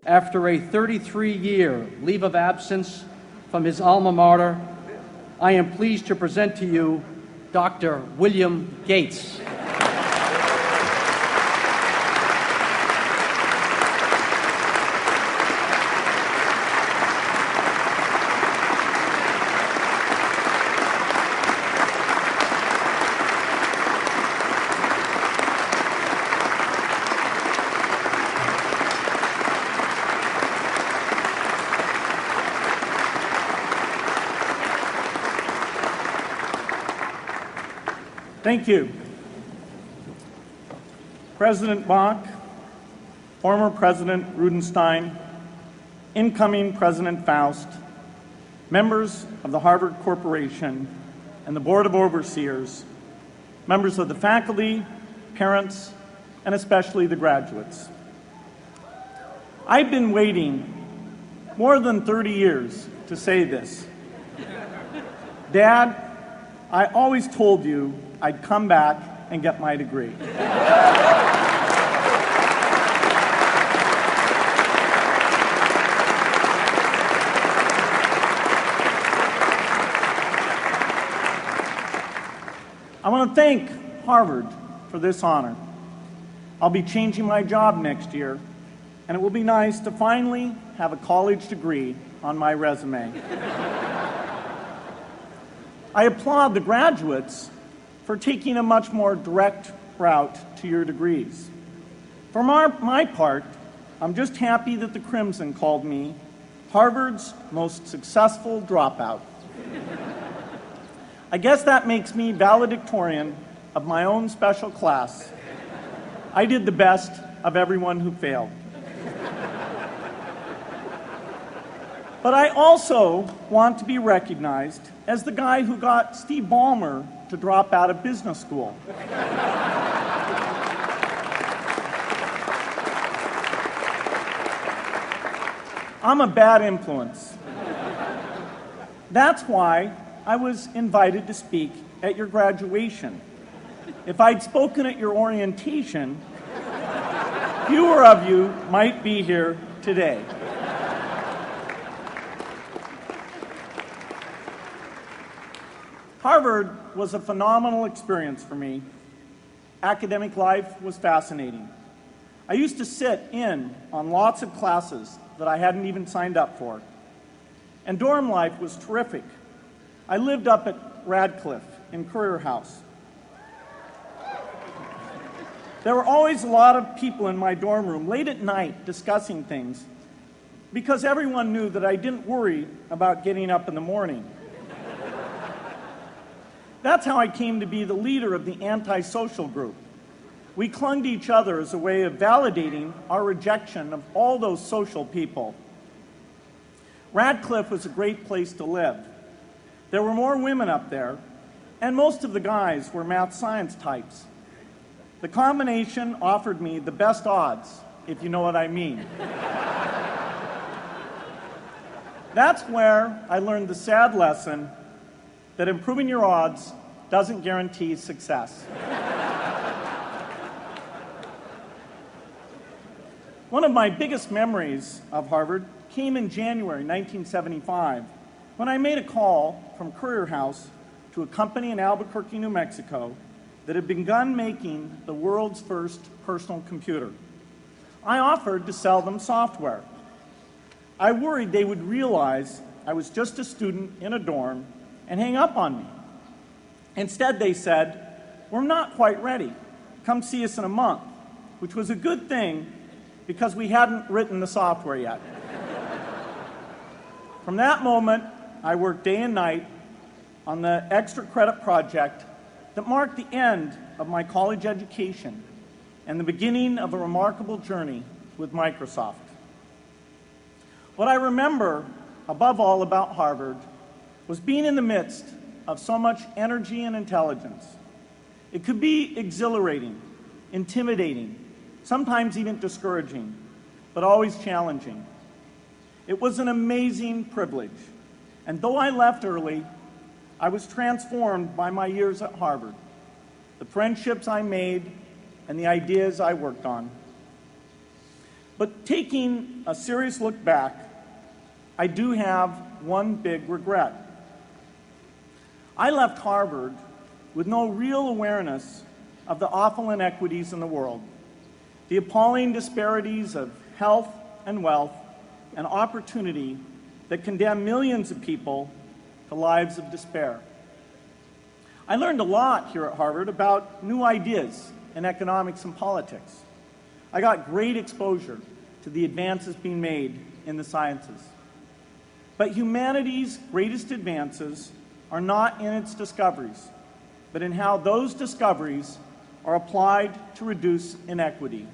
After a 33-year leave of absence from his alma mater, I am pleased to present to you Dr. William Gates. Thank you. President Bach, former President Rudenstein, incoming President Faust, members of the Harvard Corporation and the Board of Overseers, members of the faculty, parents, and especially the graduates. I've been waiting more than 30 years to say this. Dad, I always told you I'd come back and get my degree. I want to thank Harvard for this honor. I'll be changing my job next year, and it will be nice to finally have a college degree on my resume. I applaud the graduates for taking a much more direct route to your degrees. For my part, I'm just happy that the Crimson called me Harvard's most successful dropout. I guess that makes me valedictorian of my own special class. I did the best of everyone who failed. But I also want to be recognized as the guy who got Steve Ballmer to drop out of business school. I'm a bad influence. That's why I was invited to speak at your graduation. If I'd spoken at your orientation, fewer of you might be here today. Harvard was a phenomenal experience for me. Academic life was fascinating. I used to sit in on lots of classes that I hadn't even signed up for. And dorm life was terrific. I lived up at Radcliffe in Currier House. There were always a lot of people in my dorm room late at night discussing things because everyone knew that I didn't worry about getting up in the morning. That's how I came to be the leader of the antisocial group. We clung to each other as a way of validating our rejection of all those social people. Radcliffe was a great place to live. There were more women up there, and most of the guys were math science types. The combination offered me the best odds, if you know what I mean. That's where I learned the sad lesson that improving your odds doesn't guarantee success. One of my biggest memories of Harvard came in January 1975 when I made a call from Currier House to a company in Albuquerque, New Mexico that had begun making the world's first personal computer. I offered to sell them software. I worried they would realize I was just a student in a dorm and hang up on me. Instead, they said, "We're not quite ready. Come see us in a month," which was a good thing because we hadn't written the software yet. From that moment, I worked day and night on the extra credit project that marked the end of my college education and the beginning of a remarkable journey with Microsoft. What I remember above all about Harvard was being in the midst of so much energy and intelligence. It could be exhilarating, intimidating, sometimes even discouraging, but always challenging. It was an amazing privilege, and though I left early, I was transformed by my years at Harvard, the friendships I made, and the ideas I worked on. But taking a serious look back, I do have one big regret. I left Harvard with no real awareness of the awful inequities in the world, the appalling disparities of health and wealth and opportunity that condemn millions of people to lives of despair. I learned a lot here at Harvard about new ideas in economics and politics. I got great exposure to the advances being made in the sciences. But humanity's greatest advances are not in its discoveries, but in how those discoveries are applied to reduce inequity.